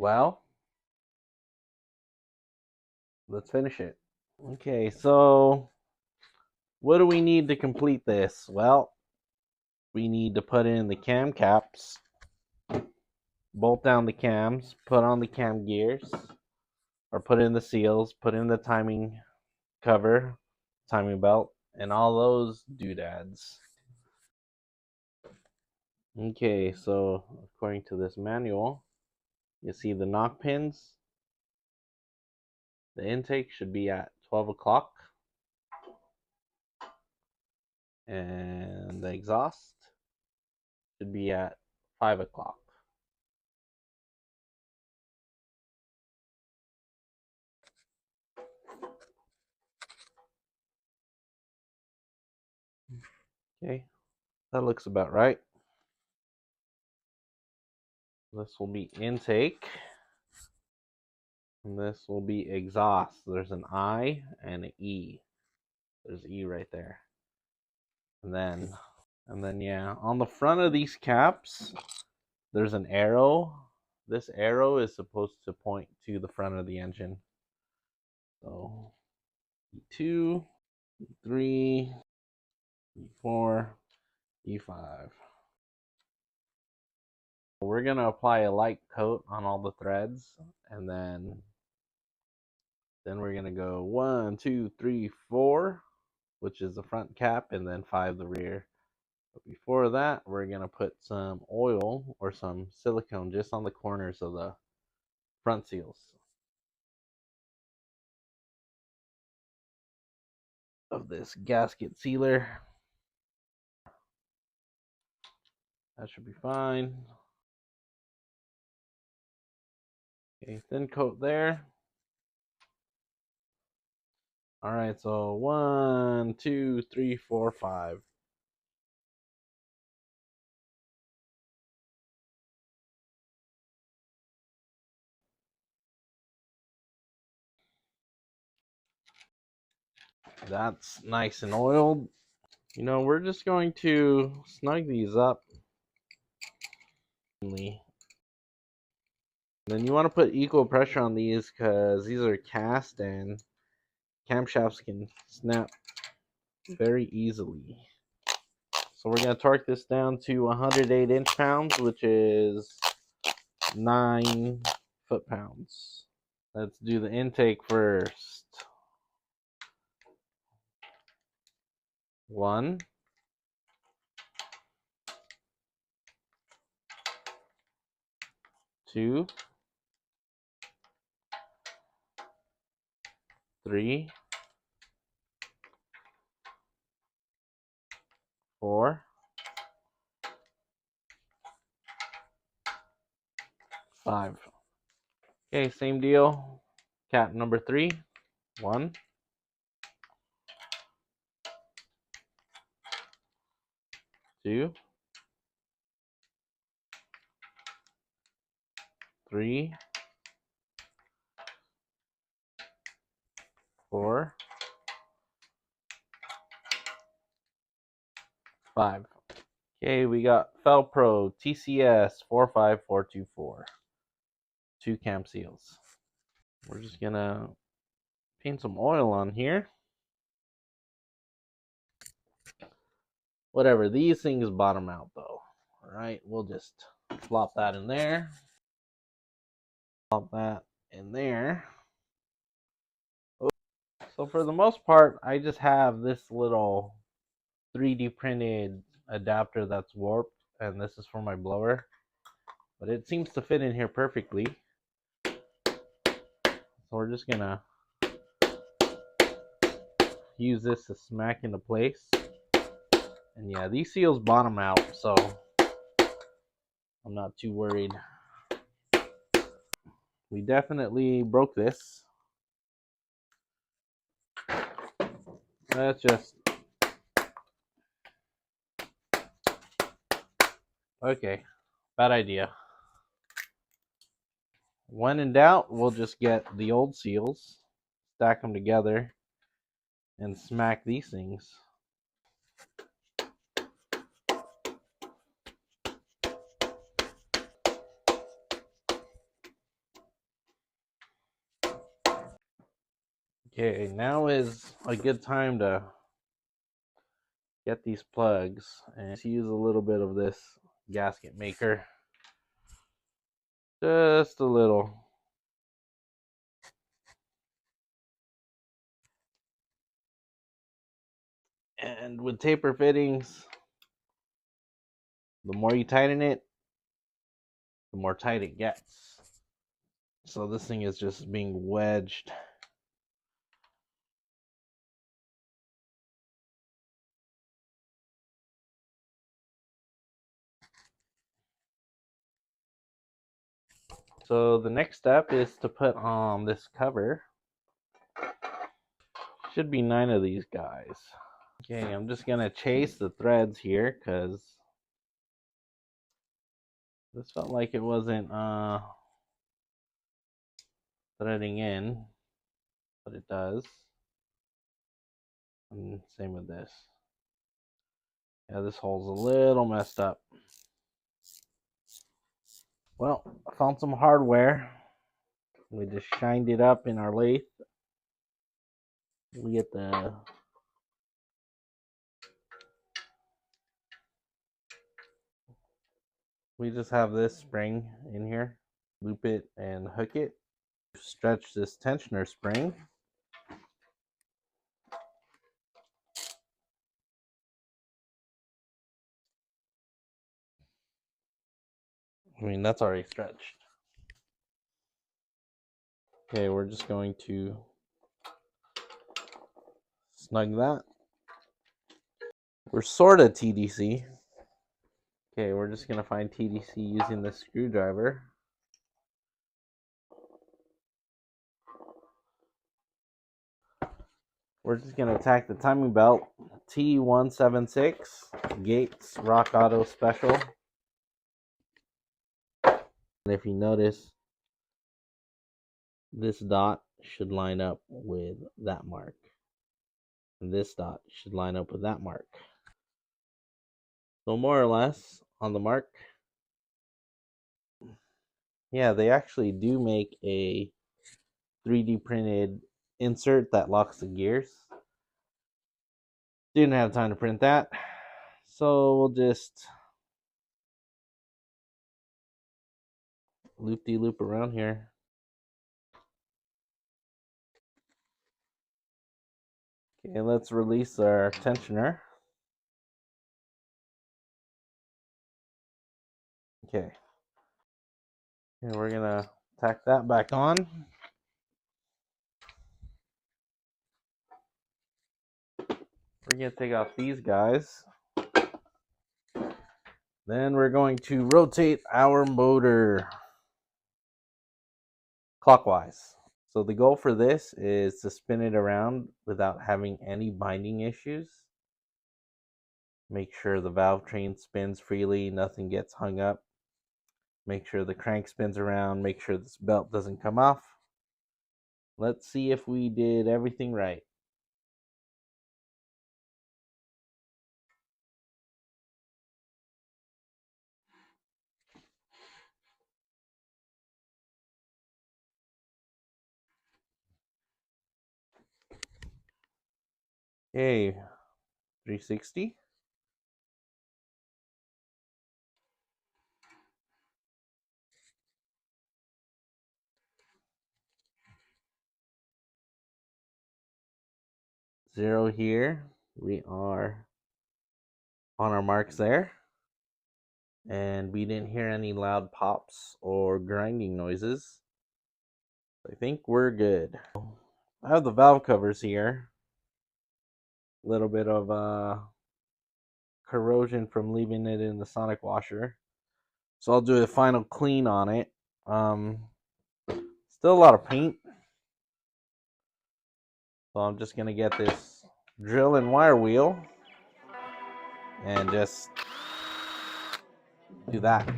Well, let's finish it. Okay, so what do we need to complete this? Well, we need to put in the cam caps, bolt down the cams, put on the cam gears, or put in the seals, put in the timing cover, timing belt, and all those doodads. Okay, so according to this manual, you see the knock pins. The intake should be at 12 o'clock. And the exhaust should be at 5 o'clock. Okay, that looks about right. This will be intake. And this will be exhaust. There's an I and an E. There's E right there. And then yeah, on the front of these caps, there's an arrow. This arrow is supposed to point to the front of the engine. So E2, E3, E4, E5. We're going to apply a light coat on all the threads, and then we're going to go 1, 2, 3, 4, which is the front cap, and then 5 the rear. But before that, we're going to put some oil or some silicone just on the corners of the front seals of this gasket sealer. That should be fine. Okay, thin coat there. All right, so 1, 2, 3, 4, 5. That's nice and oiled. You know, we're just going to snug these up. Then you want to put equal pressure on these because these are cast and camshafts can snap very easily. So we're going to torque this down to 108 inch-pounds, which is 9 foot-pounds. Let's do the intake first. 1, 2, 3, 4, 5. Okay, same deal. Cap number 3. 1, 2, 3, 4, 5. Okay, we got Felpro TCS 45424. 2 cam seals. We're just gonna paint some oil on here. Whatever, these things bottom out though. Alright, we'll just flop that in there. Flop that in there. So for the most part, I just have this little 3D printed adapter that's warped, and this is for my blower. But it seems to fit in here perfectly. So we're just gonna use this to smack into place. And yeah, these seals bottom out, so I'm not too worried. We definitely broke this. That's just okay. Bad idea. When in doubt, we'll just get the old seals, stack them together, and smack these things. Okay, now is a good time to get these plugs and use a little bit of this gasket maker. Just a little. And with taper fittings, the more you tighten it, the more tight it gets. So this thing is just being wedged. So the next step is to put on this cover. Should be 9 of these guys. Okay, I'm just gonna chase the threads here because this felt like it wasn't threading in, but it does. And same with this. Yeah, this hole's a little messed up. Well, I found some hardware. We just shined it up in our lathe. We get the we just have this spring in here. Loop it and hook it. Stretch this tensioner spring. I mean, that's already stretched. Okay, we're just going to snug that. We're sort of TDC. Okay, we're just going to find TDC using this screwdriver. We're just going to attack the timing belt T176 Gates Rock Auto Special. And if you notice, this dot should line up with that mark. And this dot should line up with that mark. So more or less on the mark. Yeah, they actually do make a 3D printed insert that locks the gears. Didn't have time to print that. So we'll just loop-de-loop around here. Okay, let's release our tensioner. Okay. And we're gonna tack that back on. We're gonna take off these guys. Then we're going to rotate our motor clockwise. So the goal for this is to spin it around without having any binding issues. Make sure the valve train spins freely, nothing gets hung up. Make sure the crank spins around, make sure this belt doesn't come off. Let's see if we did everything right. Okay, 360. Zero here. We are on our marks there. And we didn't hear any loud pops or grinding noises. I think we're good. I have the valve covers here. A little bit of corrosion from leaving it in the sonic washer. So I'll do a final clean on it. Still a lot of paint. So I'm just going to get this drill and wire wheel and just do that.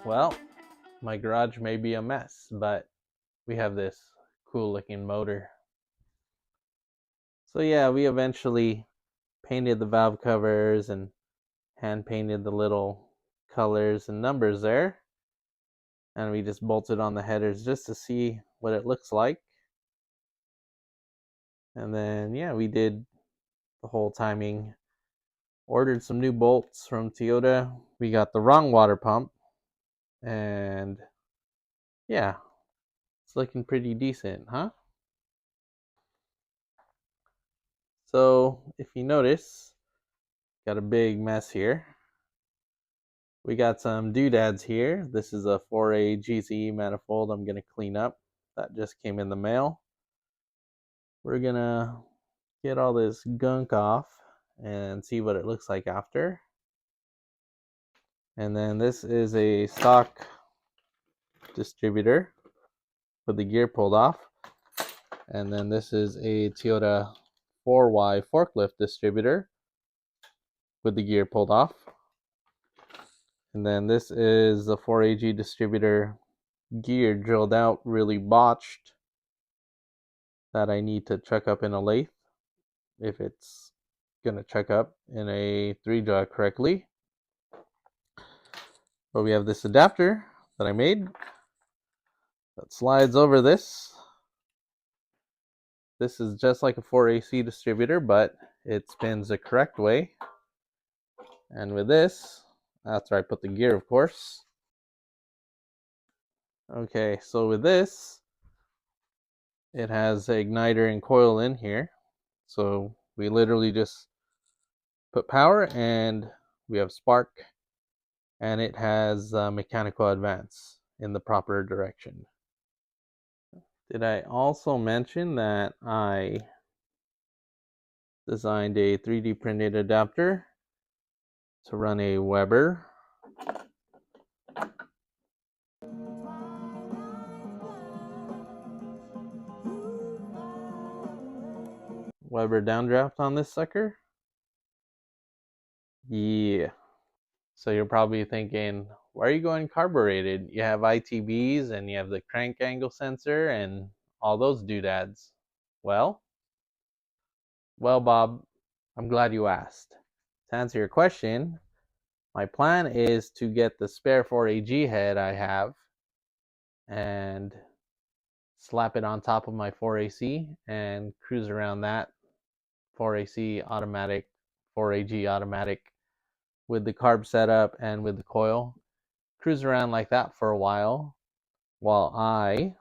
Well, my garage may be a mess, but we have this cool looking motor. So yeah, we eventually painted the valve covers and hand painted the little colors and numbers there. And we just bolted on the headers just to see what it looks like. And then yeah, we did the whole timing. Ordered some new bolts from Toyota. We got the wrong water pump. And yeah, it's looking pretty decent, huh? So if you notice, got a big mess here. We got some doodads here. This is a 4A GCE manifold I'm going to clean up. That just came in the mail. We're going to get all this gunk off and see what it looks like after. And then this is a stock distributor with the gear pulled off. And then this is a Toyota 4Y forklift distributor with the gear pulled off. And then this is the 4AG distributor gear drilled out, really botched, that I need to chuck up in a lathe if it's going to chuck up in a 3-jaw correctly. But we have this adapter that I made that slides over this. This is just like a 4AC distributor, but it spins the correct way. And with this, after I put the gear, of course. Okay, so with this, it has an igniter and coil in here. So we literally just put power and we have spark, and it has mechanical advance in the proper direction. Did I also mention that I designed a 3D printed adapter to run a Weber downdraft on this sucker? Yeah. So you're probably thinking, why are you going carbureted? You have ITBs and you have the crank angle sensor and all those doodads. Well, Bob, I'm glad you asked. To answer your question, my plan is to get the spare 4AG head I have and slap it on top of my 4AC and cruise around that 4AC automatic, 4AG automatic with the carb setup and with the coil. Cruise around like that for a while I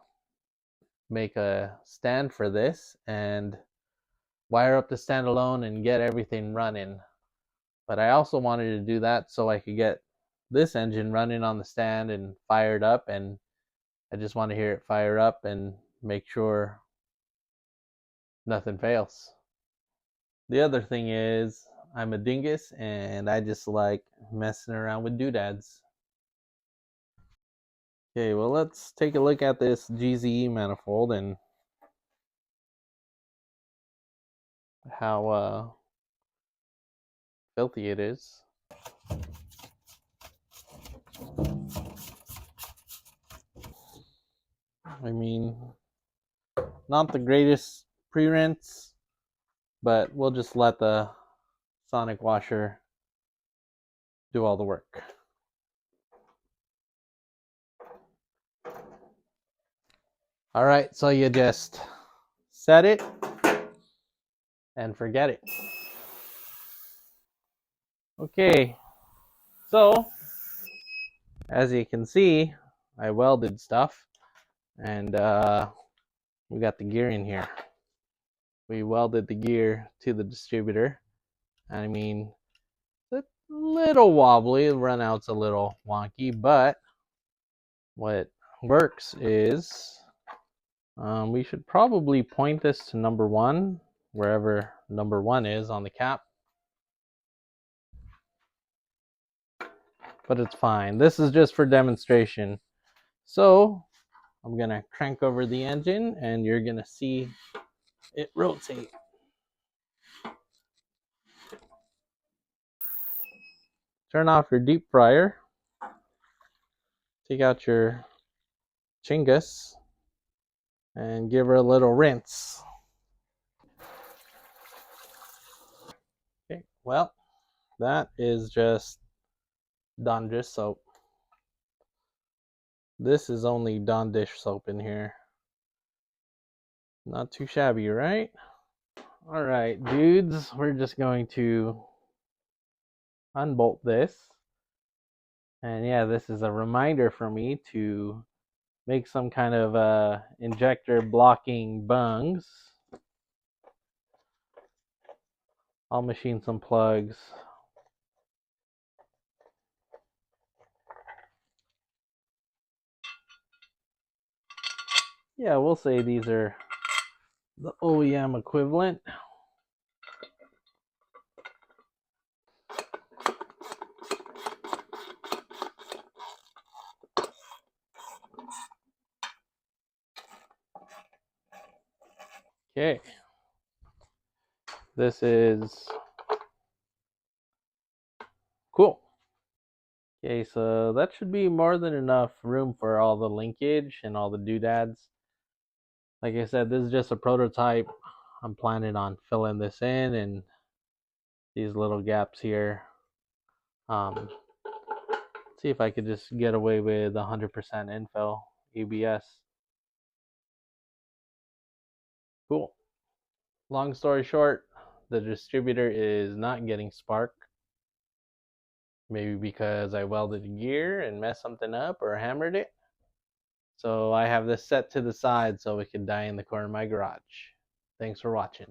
make a stand for this and wire up the stand alone and get everything running. But I also wanted to do that so I could get this engine running on the stand and fired up, and I just want to hear it fire up and make sure nothing fails. The other thing is I'm a dingus and I just like messing around with doodads. Okay, well, let's take a look at this GZE manifold and how filthy it is. I mean, not the greatest pre-rinse, but we'll just let the sonic washer do all the work. All right, so you just set it and forget it. Okay, so as you can see, I welded stuff and we got the gear in here. We welded the gear to the distributor. I mean, it's a little wobbly, the runout's a little wonky, but what works is we should probably point this to number 1, wherever number 1 is on the cap. But it's fine. This is just for demonstration. So I'm gonna crank over the engine and you're gonna see it rotate. Turn off your deep fryer. Take out your chingus and give her a little rinse. well, that is just Dawn dish soap. This is only Dawn dish soap in here. Not too shabby, right? All right, dudes, we're just going to unbolt this. And yeah, this is a reminder for me to make some kind of injector blocking bungs. I'll machine some plugs. Yeah, we'll say these are the OEM equivalent. Okay. This is cool. Okay, so that should be more than enough room for all the linkage and all the doodads. Like I said, this is just a prototype. I'm planning on filling this in and these little gaps here. See if I could just get away with 100% infill ABS. Cool. Long story short, the distributor is not getting spark. Maybe because I welded a gear and messed something up or hammered it. So I have this set to the side so it can die in the corner of my garage. Thanks for watching.